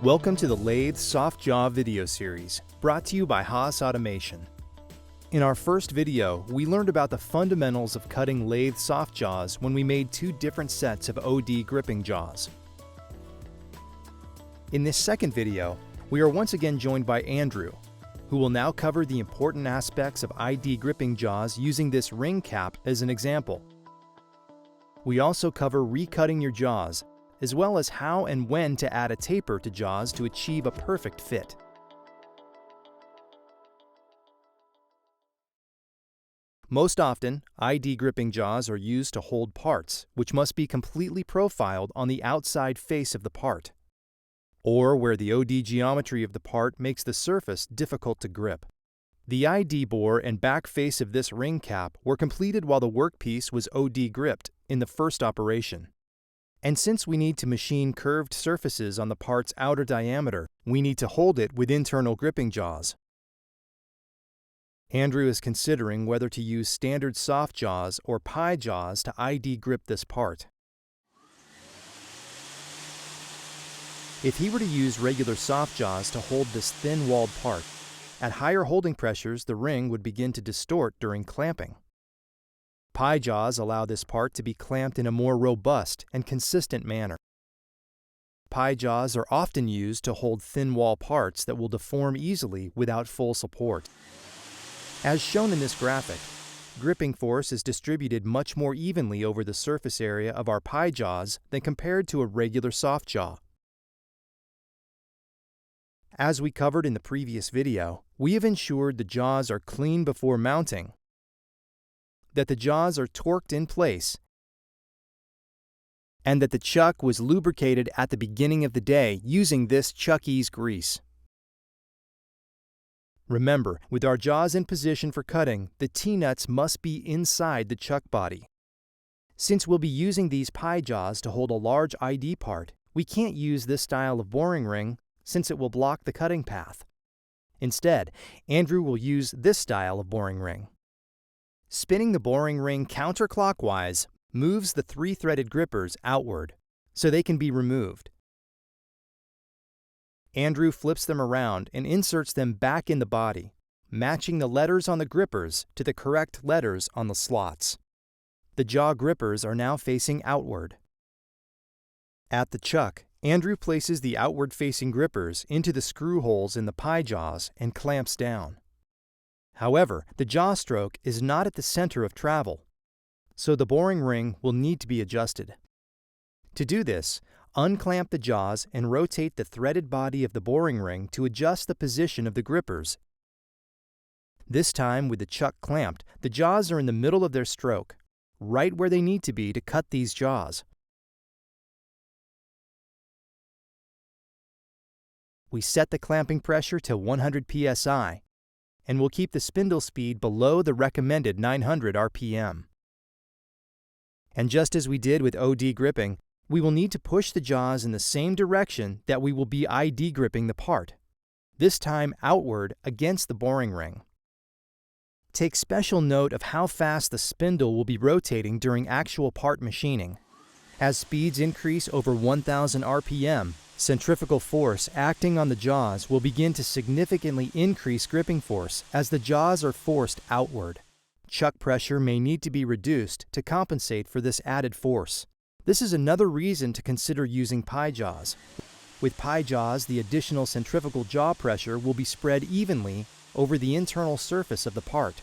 Welcome to the Lathe Soft Jaw video series, brought to you by Haas Automation. In our first video, we learned about the fundamentals of cutting lathe soft jaws when we made two different sets of OD gripping jaws. In this second video, we are once again joined by Andrew, who will now cover the important aspects of ID gripping jaws using this ring cap as an example. We also cover recutting your jaws, as well as how and when to add a taper to jaws to achieve a perfect fit. Most often, ID gripping jaws are used to hold parts, which must be completely profiled on the outside face of the part, or where the OD geometry of the part makes the surface difficult to grip. The ID bore and back face of this ring cap were completed while the workpiece was OD gripped in the first operation. And since we need to machine curved surfaces on the part's outer diameter, we need to hold it with internal gripping jaws. Andrew is considering whether to use standard soft jaws or pie jaws to ID grip this part. If he were to use regular soft jaws to hold this thin-walled part, at higher holding pressures the ring would begin to distort during clamping. Pie jaws allow this part to be clamped in a more robust and consistent manner. Pie jaws are often used to hold thin wall parts that will deform easily without full support. As shown in this graphic, gripping force is distributed much more evenly over the surface area of our pie jaws than compared to a regular soft jaw. As we covered in the previous video, we have ensured the jaws are clean before mounting, that the jaws are torqued in place, and that the chuck was lubricated at the beginning of the day using this Chuck Ease grease. Remember, with our jaws in position for cutting, the T-nuts must be inside the chuck body. Since we'll be using these pie jaws to hold a large ID part, we can't use this style of boring ring since it will block the cutting path. Instead, Andrew will use this style of boring ring. Spinning the boring ring counterclockwise moves the three-threaded grippers outward, so they can be removed. Andrew flips them around and inserts them back in the body, matching the letters on the grippers to the correct letters on the slots. The jaw grippers are now facing outward. At the chuck, Andrew places the outward-facing grippers into the screw holes in the pie jaws and clamps down. However, the jaw stroke is not at the center of travel, so the boring ring will need to be adjusted. To do this, unclamp the jaws and rotate the threaded body of the boring ring to adjust the position of the grippers. This time, with the chuck clamped, the jaws are in the middle of their stroke, right where they need to be to cut these jaws. We set the clamping pressure to 100 psi, and we'll keep the spindle speed below the recommended 900 RPM. And just as we did with OD gripping, we will need to push the jaws in the same direction that we will be ID gripping the part, this time outward against the boring ring. Take special note of how fast the spindle will be rotating during actual part machining. As speeds increase over 1000 RPM, centrifugal force acting on the jaws will begin to significantly increase gripping force as the jaws are forced outward. Chuck pressure may need to be reduced to compensate for this added force. This is another reason to consider using pie jaws. With pie jaws, the additional centrifugal jaw pressure will be spread evenly over the internal surface of the part.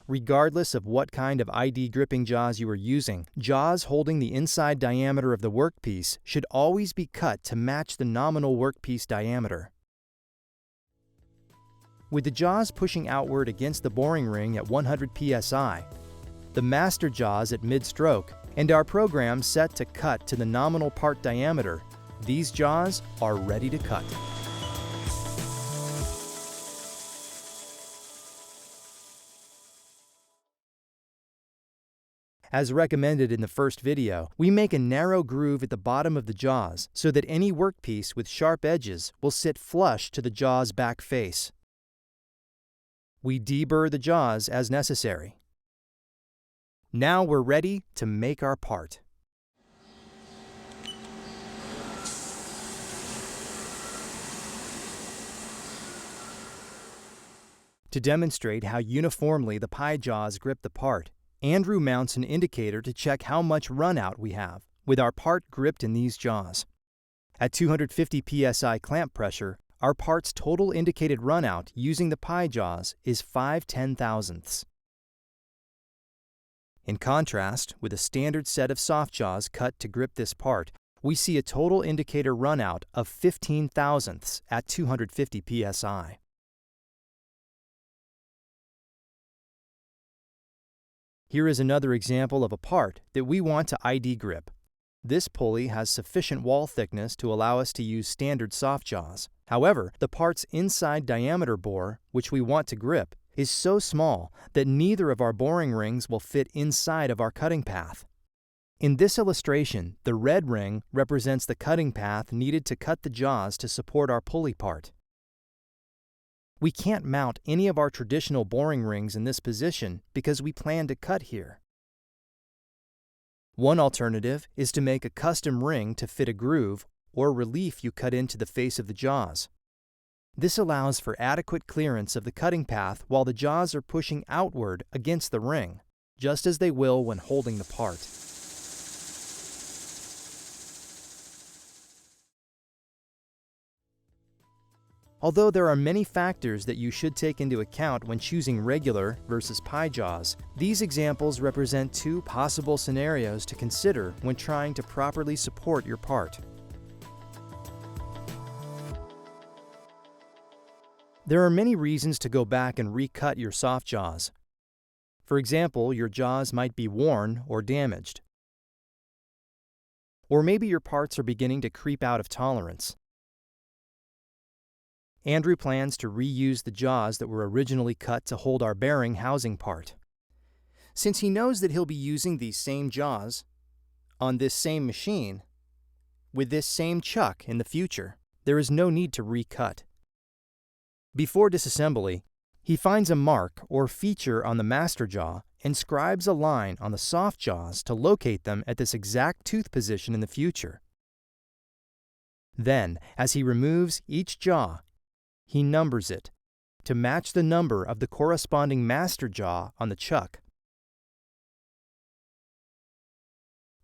Regardless of what kind of ID gripping jaws you are using, jaws holding the inside diameter of the workpiece should always be cut to match the nominal workpiece diameter. With the jaws pushing outward against the boring ring at 100 psi, the master jaws at mid-stroke, and our program set to cut to the nominal part diameter, these jaws are ready to cut. As recommended in the first video, we make a narrow groove at the bottom of the jaws so that any workpiece with sharp edges will sit flush to the jaw's back face. We deburr the jaws as necessary. Now we're ready to make our part. To demonstrate how uniformly the pie jaws grip the part, Andrew mounts an indicator to check how much runout we have, with our part gripped in these jaws. At 250 psi clamp pressure, our part's total indicated runout using the pie jaws is 5/10,000ths. In contrast, with a standard set of soft jaws cut to grip this part, we see a total indicator runout of 15,000ths at 250 psi. Here is another example of a part that we want to ID grip. This pulley has sufficient wall thickness to allow us to use standard soft jaws. However, the part's inside diameter bore, which we want to grip, is so small that neither of our boring rings will fit inside of our cutting path. In this illustration, the red ring represents the cutting path needed to cut the jaws to support our pulley part. We can't mount any of our traditional boring rings in this position because we plan to cut here. One alternative is to make a custom ring to fit a groove or relief you cut into the face of the jaws. This allows for adequate clearance of the cutting path while the jaws are pushing outward against the ring, just as they will when holding the part. Although there are many factors that you should take into account when choosing regular versus pie jaws, these examples represent two possible scenarios to consider when trying to properly support your part. There are many reasons to go back and recut your soft jaws. For example, your jaws might be worn or damaged. Or maybe your parts are beginning to creep out of tolerance. Andrew plans to reuse the jaws that were originally cut to hold our bearing housing part. Since he knows that he'll be using these same jaws on this same machine with this same chuck in the future, there is no need to recut. Before disassembly, he finds a mark or feature on the master jaw and scribes a line on the soft jaws to locate them at this exact tooth position in the future. Then, as he removes each jaw, he numbers it to match the number of the corresponding master jaw on the chuck.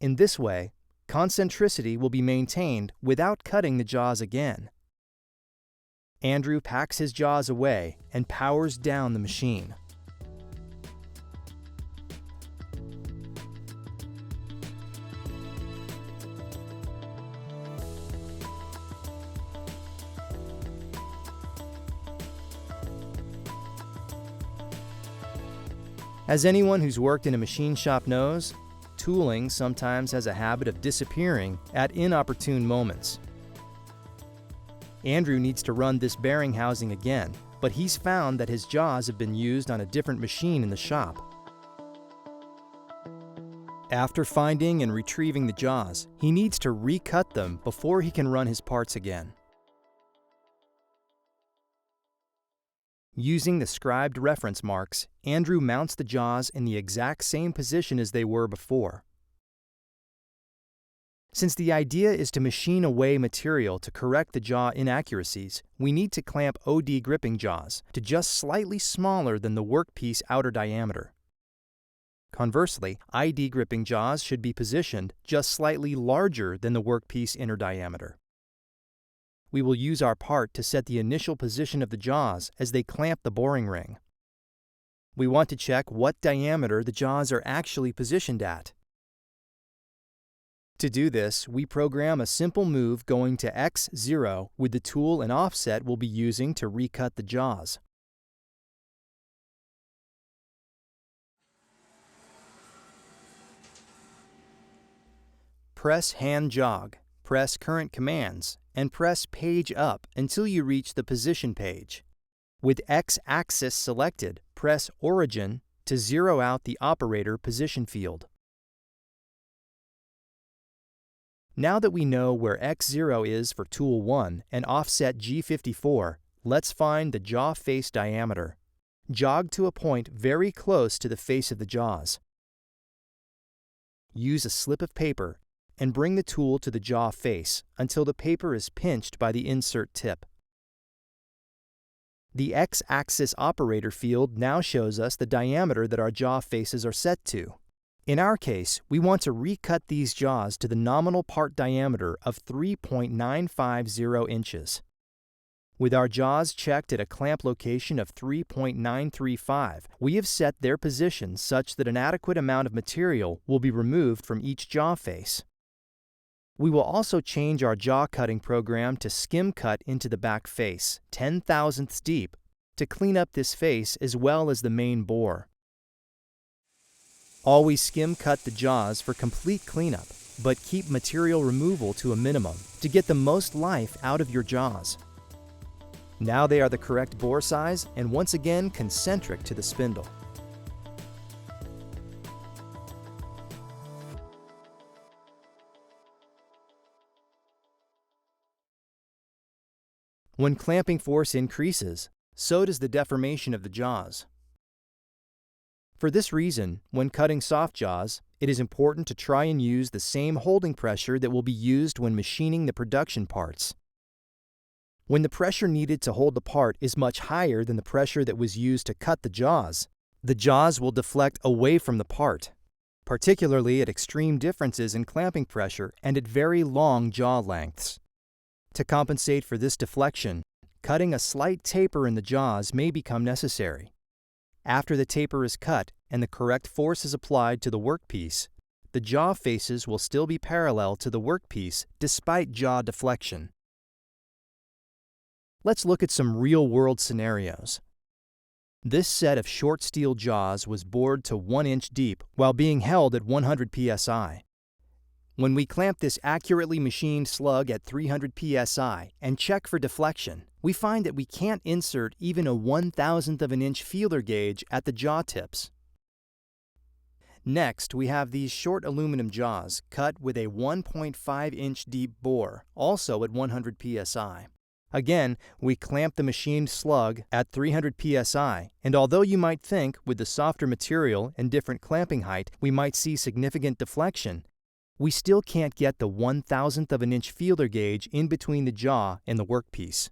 In this way, concentricity will be maintained without cutting the jaws again. Andrew packs his jaws away and powers down the machine. As anyone who's worked in a machine shop knows, tooling sometimes has a habit of disappearing at inopportune moments. Andrew needs to run this bearing housing again, but he's found that his jaws have been used on a different machine in the shop. After finding and retrieving the jaws, he needs to recut them before he can run his parts again. Using the scribed reference marks, Andrew mounts the jaws in the exact same position as they were before. Since the idea is to machine away material to correct the jaw inaccuracies, we need to clamp OD gripping jaws to just slightly smaller than the workpiece outer diameter. Conversely, ID gripping jaws should be positioned just slightly larger than the workpiece inner diameter. We will use our part to set the initial position of the jaws as they clamp the boring ring. We want to check what diameter the jaws are actually positioned at. To do this, we program a simple move going to X0 with the tool and offset we'll be using to recut the jaws. Press hand jog, press current commands, and press page up until you reach the position page. With X-axis selected, press origin to zero out the operator position field. Now that we know where X0 is for tool 1 and offset G54, let's find the jaw face diameter. Jog to a point very close to the face of the jaws. Use a slip of paper and bring the tool to the jaw face until the paper is pinched by the insert tip. The x-axis operator field now shows us the diameter that our jaw faces are set to. In our case, we want to recut these jaws to the nominal part diameter of 3.950 inches. With our jaws checked at a clamp location of 3.935, we have set their position such that an adequate amount of material will be removed from each jaw face. We will also change our jaw cutting program to skim cut into the back face, 10 thousandths deep, to clean up this face as well as the main bore. Always skim cut the jaws for complete cleanup, but keep material removal to a minimum to get the most life out of your jaws. Now they are the correct bore size and once again concentric to the spindle. When clamping force increases, so does the deformation of the jaws. For this reason, when cutting soft jaws, it is important to try and use the same holding pressure that will be used when machining the production parts. When the pressure needed to hold the part is much higher than the pressure that was used to cut the jaws will deflect away from the part, particularly at extreme differences in clamping pressure and at very long jaw lengths. To compensate for this deflection, cutting a slight taper in the jaws may become necessary. After the taper is cut and the correct force is applied to the workpiece, the jaw faces will still be parallel to the workpiece despite jaw deflection. Let's look at some real-world scenarios. This set of short steel jaws was bored to 1 inch deep while being held at 100 psi. When we clamp this accurately machined slug at 300 psi and check for deflection, we find that we can't insert even a 1/1000th of an inch feeler gauge at the jaw tips. Next, we have these short aluminum jaws cut with a 1.5 inch deep bore, also at 100 psi. Again, we clamp the machined slug at 300 psi, and although you might think, with the softer material and different clamping height, we might see significant deflection, we still can't get the 1/1000th of an inch feeler gauge in between the jaw and the workpiece.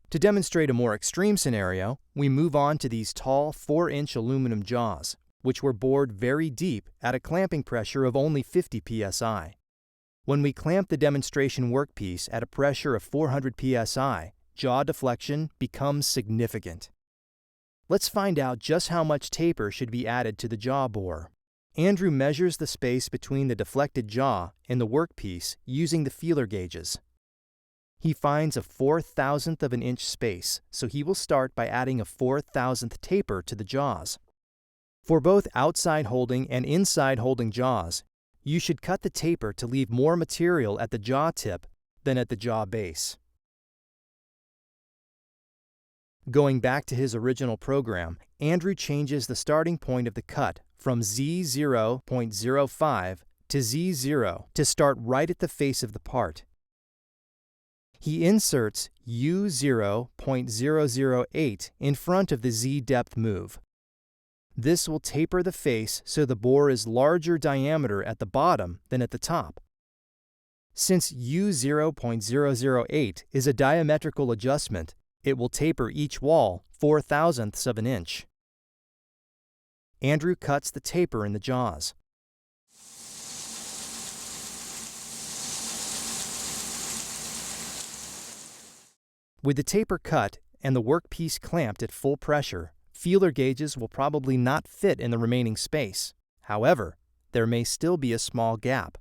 To demonstrate a more extreme scenario, we move on to these tall 4-inch aluminum jaws, which were bored very deep at a clamping pressure of only 50 psi. When we clamp the demonstration workpiece at a pressure of 400 psi, jaw deflection becomes significant. Let's find out just how much taper should be added to the jaw bore. Andrew measures the space between the deflected jaw and the workpiece using the feeler gauges. He finds a 4/1000th of an inch space, so he will start by adding a 4/1000th taper to the jaws. For both outside holding and inside holding jaws, you should cut the taper to leave more material at the jaw tip than at the jaw base. Going back to his original program, Andrew changes the starting point of the cut from Z0.05 to Z0 to start right at the face of the part. He inserts U0.008 in front of the Z depth move. This will taper the face so the bore is larger diameter at the bottom than at the top. Since U0.008 is a diametrical adjustment, it will taper each wall 4/1000ths of an inch. Andrew cuts the taper in the jaws. With the taper cut and the workpiece clamped at full pressure, feeler gauges will probably not fit in the remaining space. However, there may still be a small gap.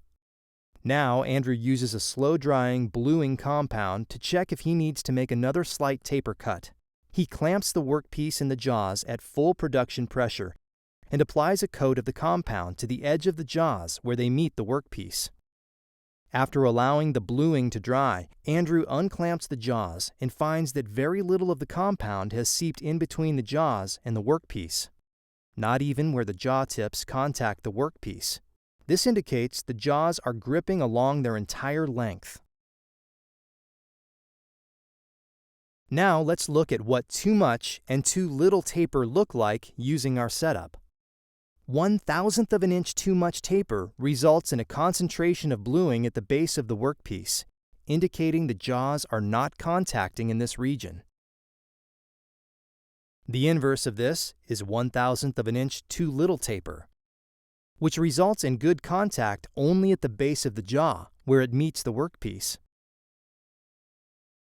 Now, Andrew uses a slow-drying, bluing compound to check if he needs to make another slight taper cut. He clamps the workpiece in the jaws at full production pressure and applies a coat of the compound to the edge of the jaws where they meet the workpiece. After allowing the bluing to dry, Andrew unclamps the jaws and finds that very little of the compound has seeped in between the jaws and the workpiece, not even where the jaw tips contact the workpiece. This indicates the jaws are gripping along their entire length. Now let's look at what too much and too little taper look like using our setup. 1/1000th of an inch too much taper results in a concentration of bluing at the base of the workpiece, indicating the jaws are not contacting in this region. The inverse of this is 1/1000th of an inch too little taper, which results in good contact only at the base of the jaw, where it meets the workpiece.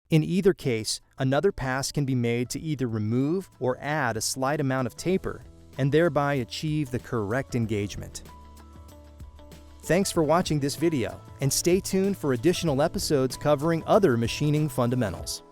In either case, another pass can be made to either remove or add a slight amount of taper, and thereby achieve the correct engagement. Thanks for watching this video, and stay tuned for additional episodes covering other machining fundamentals.